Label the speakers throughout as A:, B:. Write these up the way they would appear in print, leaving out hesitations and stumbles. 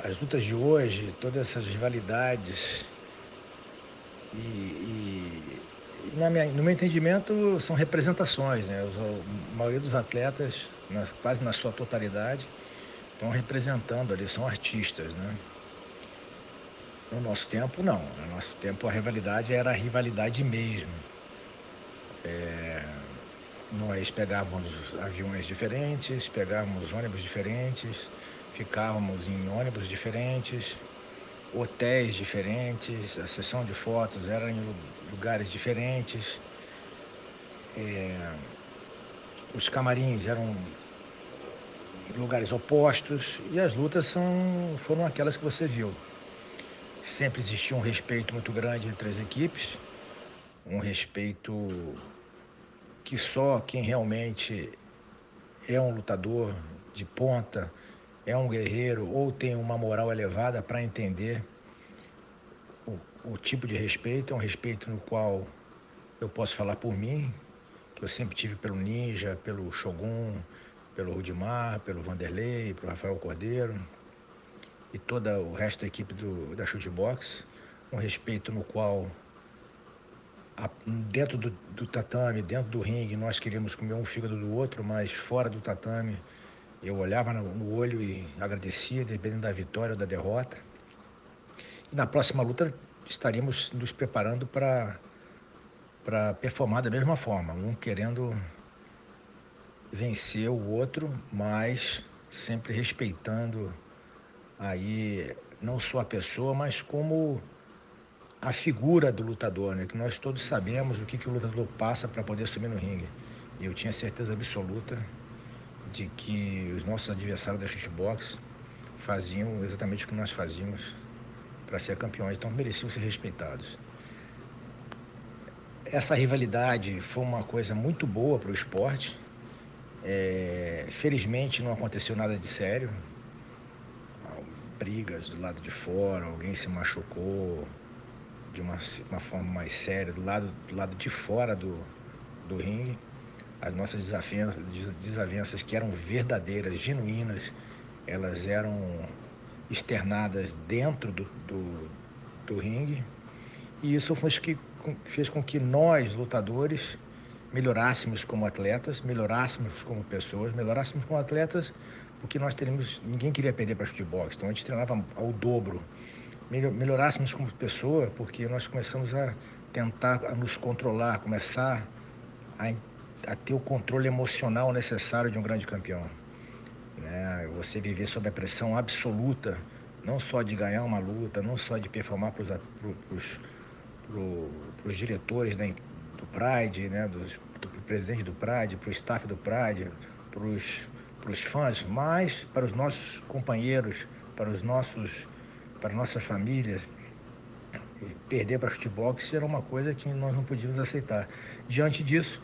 A: as lutas de hoje, todas essas rivalidades no meu entendimento, são representações, né? A maioria dos atletas, quase na sua totalidade, estão representando ali, são artistas, né? No nosso tempo, não. No nosso tempo, a rivalidade era a rivalidade mesmo. Nós pegávamos aviões diferentes, pegávamos ônibus diferentes, ficávamos em ônibus diferentes, hotéis diferentes, a sessão de fotos era em lugares diferentes, os camarins eram em lugares opostos e as lutas foram aquelas que você viu. Sempre existia um respeito muito grande entre as equipes, um respeito que só quem realmente é um lutador de ponta, é um guerreiro ou tem uma moral elevada para entender o tipo de respeito. É um respeito no qual eu posso falar por mim, que eu sempre tive pelo Ninja, pelo Shogun, pelo Rudimar, pelo Vanderlei, pelo Rafael Cordeiro e todo o resto da equipe da Chutebox. Um respeito no qual dentro do tatame, dentro do ringue, nós queríamos comer um fígado do outro, mas fora do tatame eu olhava no olho e agradecia, dependendo da vitória ou da derrota. E na próxima luta estaríamos nos preparando para performar da mesma forma, um querendo vencer o outro, mas sempre respeitando aí não só a pessoa, mas como a figura do lutador, né? Que nós todos sabemos o que o lutador passa para poder subir no ringue. E eu tinha certeza absoluta de que os nossos adversários da Chutebox faziam exatamente o que nós fazíamos para ser campeões, então mereciam ser respeitados. Essa rivalidade foi uma coisa muito boa para o esporte. Felizmente não aconteceu nada de sério. Brigas do lado de fora, alguém se machucou de uma forma mais séria do lado de fora do ringue. As nossas desavenças que eram verdadeiras, genuínas, elas eram externadas dentro do ringue. E isso fez com que nós, lutadores, melhorássemos como atletas, melhorássemos como pessoas, melhorássemos como atletas, porque ninguém queria perder para chutebox, então a gente treinava ao dobro. Melhorássemos como pessoa, porque nós começamos a tentar nos controlar, começar a ter o controle emocional necessário de um grande campeão, né? Você viver sob a pressão absoluta, não só de ganhar uma luta, não só de performar para os diretores do Pride, né? Do presidente do Pride, para o staff do Pride, para os fãs, mas para os nossos companheiros, para nossas famílias. Perder para chutebox era uma coisa que nós não podíamos aceitar. Diante disso,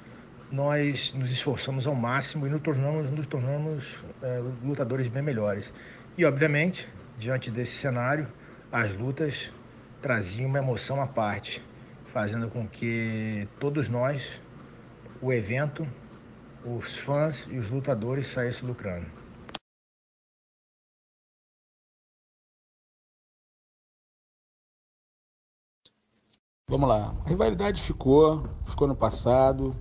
A: nós nos esforçamos ao máximo e nos tornamos lutadores bem melhores. E, obviamente, diante desse cenário, as lutas traziam uma emoção à parte, fazendo com que todos nós, o evento, os fãs e os lutadores saíssem lucrando.
B: Vamos lá. A rivalidade ficou no passado,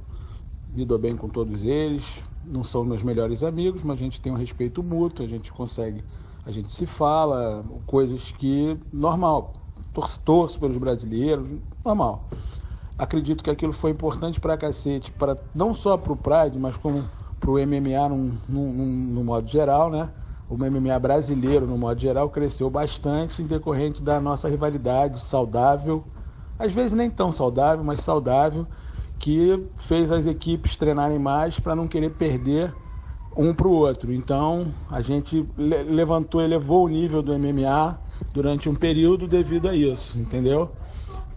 B: me dou bem com todos eles, não são meus melhores amigos, mas a gente tem um respeito mútuo, a gente se fala, coisas que, normal, torço pelos brasileiros, normal. Acredito que aquilo foi importante pra cacete, não só pro Pride, mas como pro MMA no modo geral, né? O MMA brasileiro, no modo geral, cresceu bastante em decorrente da nossa rivalidade saudável, às vezes nem tão saudável, mas saudável, que fez as equipes treinarem mais para não querer perder um para o outro. Então a gente elevou o nível do MMA durante um período devido a isso, entendeu?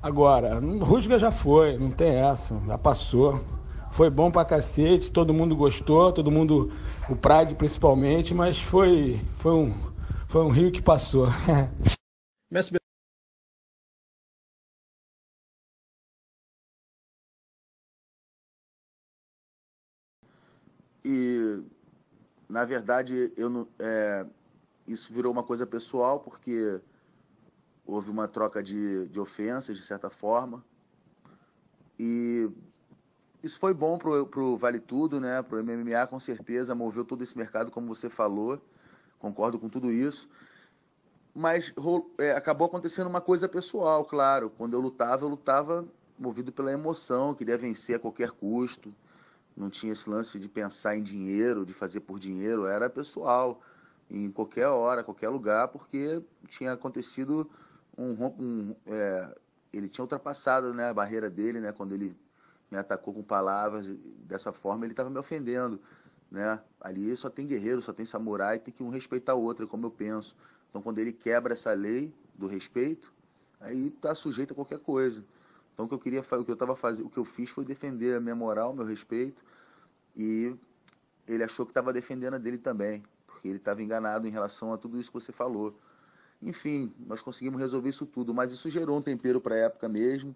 B: Agora, Rusga já foi, não tem essa, já passou. Foi bom pra cacete, todo mundo gostou, o Pride principalmente, mas foi um rio que passou.
C: Mestre, e
D: Na verdade, eu não, isso virou uma coisa pessoal, porque houve uma troca de ofensas, de certa forma, e isso foi bom pro Vale Tudo, né? Pro MMA, com certeza, moveu todo esse mercado, como você falou, concordo com tudo isso, mas acabou acontecendo uma coisa pessoal, claro. Quando eu lutava movido pela emoção, queria vencer a qualquer custo, não tinha esse lance de pensar em dinheiro, de fazer por dinheiro, era pessoal, em qualquer hora, qualquer lugar, porque tinha acontecido ele tinha ultrapassado, né, a barreira dele, né, quando ele me atacou com palavras dessa forma, ele estava me ofendendo, né? Ali só tem guerreiro, só tem samurai, tem que um respeitar o outro, é como eu penso. Então, quando ele quebra essa lei do respeito, aí está sujeito a qualquer coisa. Então, o que eu fiz foi defender a minha moral, meu respeito, e ele achou que estava defendendo a dele também, porque ele estava enganado em relação a tudo isso que você falou. Enfim, nós conseguimos resolver isso tudo, mas isso gerou um tempero para a época mesmo,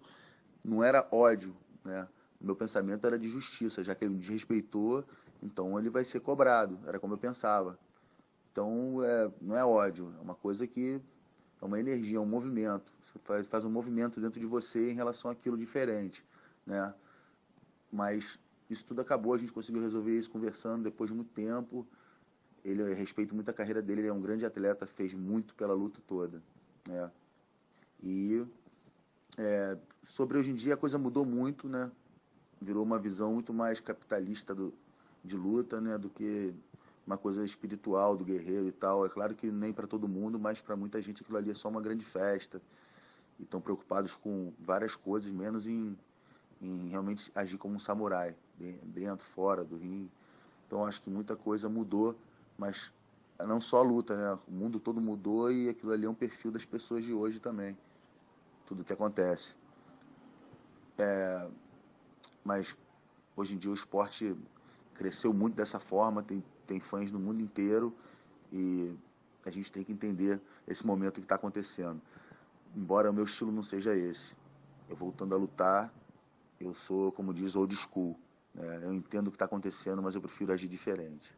D: não era ódio, né? O meu pensamento era de justiça, já que ele me desrespeitou, então ele vai ser cobrado, era como eu pensava. Então, não é ódio, é uma coisa que é uma energia, é um movimento. Você faz um movimento dentro de você em relação àquilo diferente, né? Mas isso tudo acabou, a gente conseguiu resolver isso conversando depois de muito tempo. Eu respeito muito a carreira dele, ele é um grande atleta, fez muito pela luta toda, né? E sobre hoje em dia a coisa mudou muito, né? Virou uma visão muito mais capitalista de luta, né? Do que uma coisa espiritual do guerreiro e tal. É claro que nem para todo mundo, mas para muita gente aquilo ali é só uma grande festa. E estão preocupados com várias coisas, menos em realmente agir como um samurai, dentro, fora do ringue. Então acho que muita coisa mudou, mas não só a luta, né? O mundo todo mudou e aquilo ali é um perfil das pessoas de hoje também. Tudo que acontece. Mas hoje em dia o esporte cresceu muito dessa forma, tem fãs no mundo inteiro e a gente tem que entender esse momento que está acontecendo. Embora o meu estilo não seja esse. Eu voltando a lutar, eu sou, como diz, old school, né? Eu entendo o que está acontecendo, mas eu prefiro agir diferente.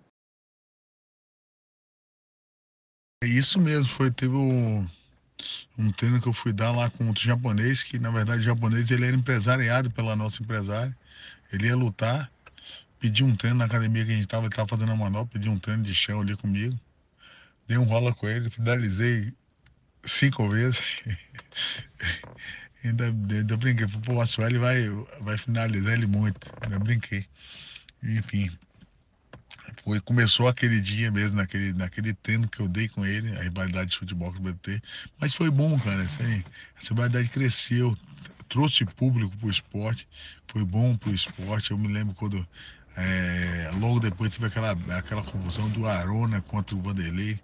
E: É isso mesmo, teve um treino que eu fui dar lá com outro japonês, que na verdade o japonês ele era empresariado pela nossa empresária. Ele ia lutar, pediu um treino na academia que a gente ele estava fazendo a manobra, pediu um treino de chão ali comigo. Dei um rola com ele, finalizei 5 vezes. ainda brinquei, pô, o Sueli vai finalizar ele muito. Ainda brinquei. Enfim. Começou aquele dia mesmo, naquele treino que eu dei com ele, a rivalidade de futebol que o BT. Mas foi bom, cara. Assim, essa rivalidade cresceu, trouxe público pro esporte, foi bom pro esporte. Eu me lembro quando, logo depois teve aquela confusão do Arona contra o Vanderlei.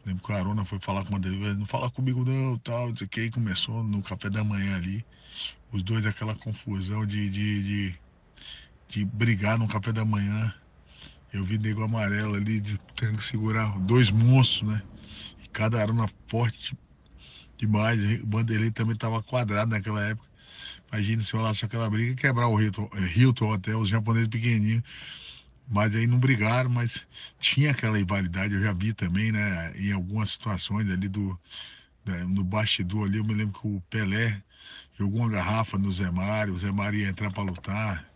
E: Lembro que o Arona foi falar com o Vanderlei, não fala comigo não, tal, não sei o que, começou no café da manhã ali. Os dois, aquela confusão de brigar no café da manhã. Eu vi nego amarelo ali, tendo que segurar 2 monstros, né? E cada arma forte demais. O Vanderlei também estava quadrado naquela época. Imagina se rolasse aquela briga e quebrar o Hilton até, os japoneses pequenininhos. Mas aí não brigaram, mas tinha aquela rivalidade. Eu já vi também, né? Em algumas situações ali no bastidor ali, eu me lembro que o Pelé jogou uma garrafa no Zé Mário, o Zé Mário ia entrar para lutar.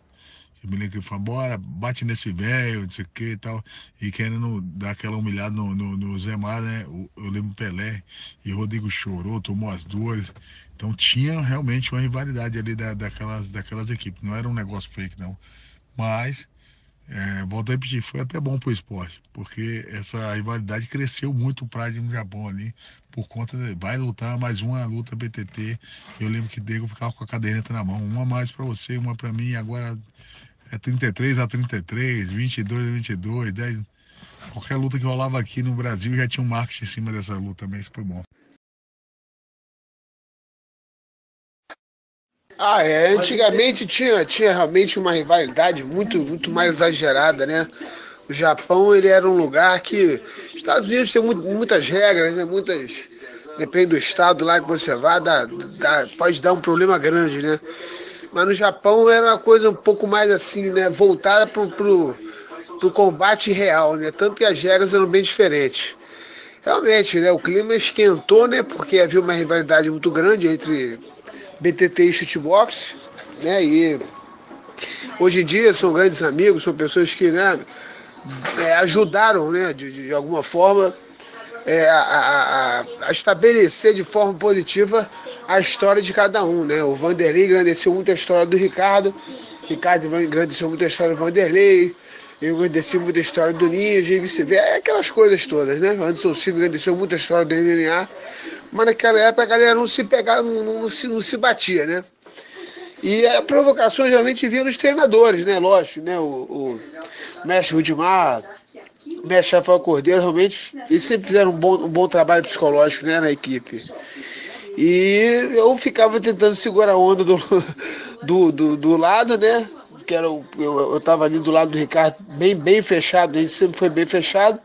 E: Eu me lembro que ele falou, bora, bate nesse velho, não sei o que e tal. E querendo dar aquela humilhada no Zé Mário, né? Eu lembro o Pelé, e o Rodrigo chorou, tomou as dores. Então tinha realmente uma rivalidade ali daquelas equipes. Não era um negócio fake, não. Mas, volto a repetir, foi até bom pro esporte. Porque essa rivalidade cresceu muito o Pride no Japão ali. Por conta vai lutar mais uma luta BTT. Eu lembro que o Diego ficava com a caderneta na mão. Uma mais pra você, uma pra mim, e agora... 33-33, 22-22, 10. Qualquer luta que rolava aqui no Brasil já tinha um marketing em cima dessa luta também, isso foi bom.
F: Antigamente tinha realmente uma rivalidade muito mais exagerada, né? O Japão, ele era um lugar que... Estados Unidos tem muitas regras, né? Depende do estado lá que você vai, pode dar um problema grande, né? Mas no Japão era uma coisa um pouco mais assim, né? Voltada pro pro combate real, né? Tanto que as regras eram bem diferentes. Realmente, né? O clima esquentou, né? Porque havia uma rivalidade muito grande entre BTT e shootbox, né? E hoje em dia são grandes amigos, são pessoas que, né, ajudaram, né, de alguma forma, a estabelecer de forma positiva a história de cada um, né? O Vanderlei engrandeceu muito a história do Ricardo engrandeceu muito a história do Vanderlei, eu engrandeci muito a história do Ninja e vice-versa, aquelas coisas todas, né? Anderson Silva engrandeceu muito a história do MMA, mas naquela época a galera não se pegava, não se batia, né? E a provocação geralmente vinha dos treinadores, né? Lógico, né? O mestre Rudimar, o mestre Rafael Cordeiro, realmente, eles sempre fizeram um bom trabalho psicológico, né, na equipe. E eu ficava tentando segurar a onda do lado, né? Que era eu tava ali do lado do Ricardo, bem fechado, a gente sempre foi bem fechado.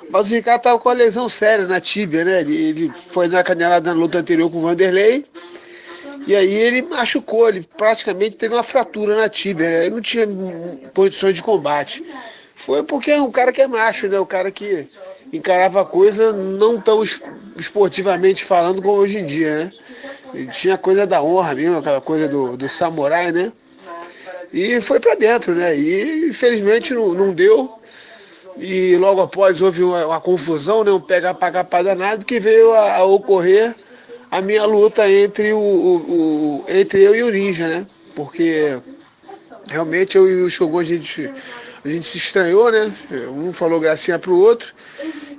F: Mas o Ricardo tava com a lesão séria na tíbia, né? Ele foi na canelada na luta anterior com o Vanderlei. E aí ele machucou, ele praticamente teve uma fratura na tíbia, né? Ele não tinha condições de combate. Foi porque é um cara que é macho, né? O cara que encarava a coisa não tão esportivamente falando como hoje em dia, né? Ele tinha a coisa da honra mesmo, aquela coisa do samurai, né? E foi pra dentro, né? E infelizmente não deu. E logo após houve uma confusão, né? Um pega-paga danado que veio a ocorrer a minha luta entre entre eu e o Ninja, né? Porque realmente eu e o Shogun a gente se estranhou, né? Um falou gracinha pro outro.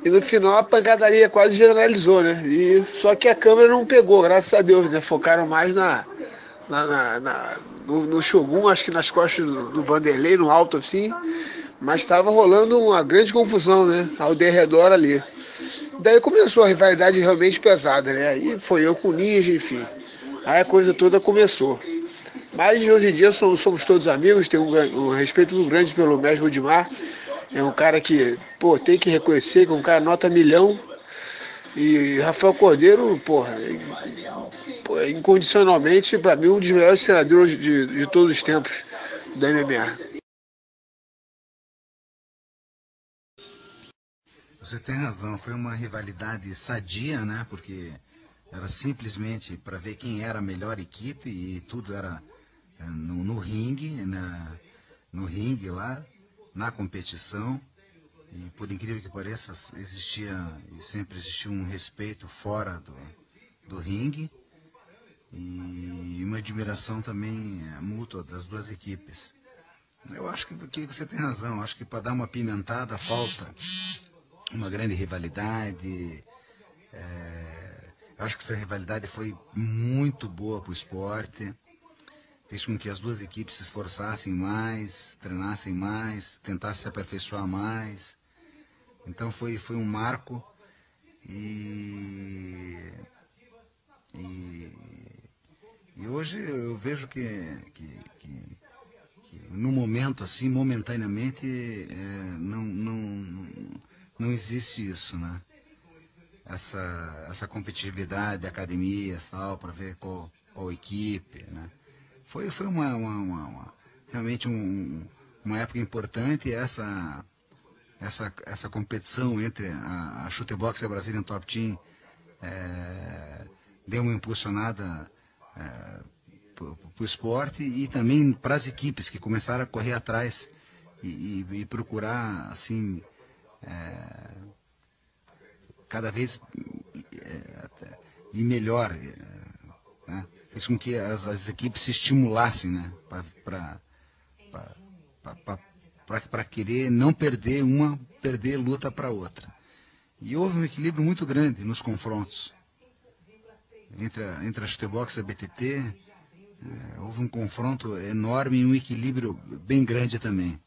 F: E no final a pancadaria quase generalizou, né? E, só que a câmera não pegou, graças a Deus, né? Focaram mais no Shogun, acho que nas costas do Vanderlei, no alto assim. Mas estava rolando uma grande confusão, né? Ao derredor ali. Daí começou a rivalidade realmente pesada, né? Aí foi eu com o Ninja, enfim. Aí a coisa toda começou. Mas hoje em dia somos todos amigos, tenho um respeito muito grande pelo mestre Rudimar. É um cara que, pô, tem que reconhecer que é um cara nota milhão. E Rafael Cordeiro, porra, incondicionalmente, para mim, um dos melhores treinadores de todos os tempos da MMA.
G: Você tem razão, foi uma rivalidade sadia, né? Porque era simplesmente para ver quem era a melhor equipe e tudo era no ringue, no ringue lá, na competição. E por incrível que pareça, sempre existiu um respeito fora do ringue e uma admiração também mútua das duas equipes. Eu acho que você tem razão, acho que para dar uma pimentada falta uma grande rivalidade. Acho que essa rivalidade foi muito boa para o esporte, fez com que as duas equipes se esforçassem mais, treinassem mais, tentassem se aperfeiçoar mais. Então foi um marco e hoje eu vejo que no momento assim, momentaneamente, não existe isso, né? Essa competitividade, academias, tal, para ver qual equipe, né? Foi realmente uma época importante essa competição entre a Chutebox e a Brazilian Top Team deu uma impulsionada para o esporte e também para as equipes que começaram a correr atrás e procurar assim cada vez melhor, né? Fez com que as equipes se estimulassem, né? Para querer não perder luta para outra. E houve um equilíbrio muito grande nos confrontos entre a Chutebox e a BTT. Houve um confronto enorme e um equilíbrio bem grande também.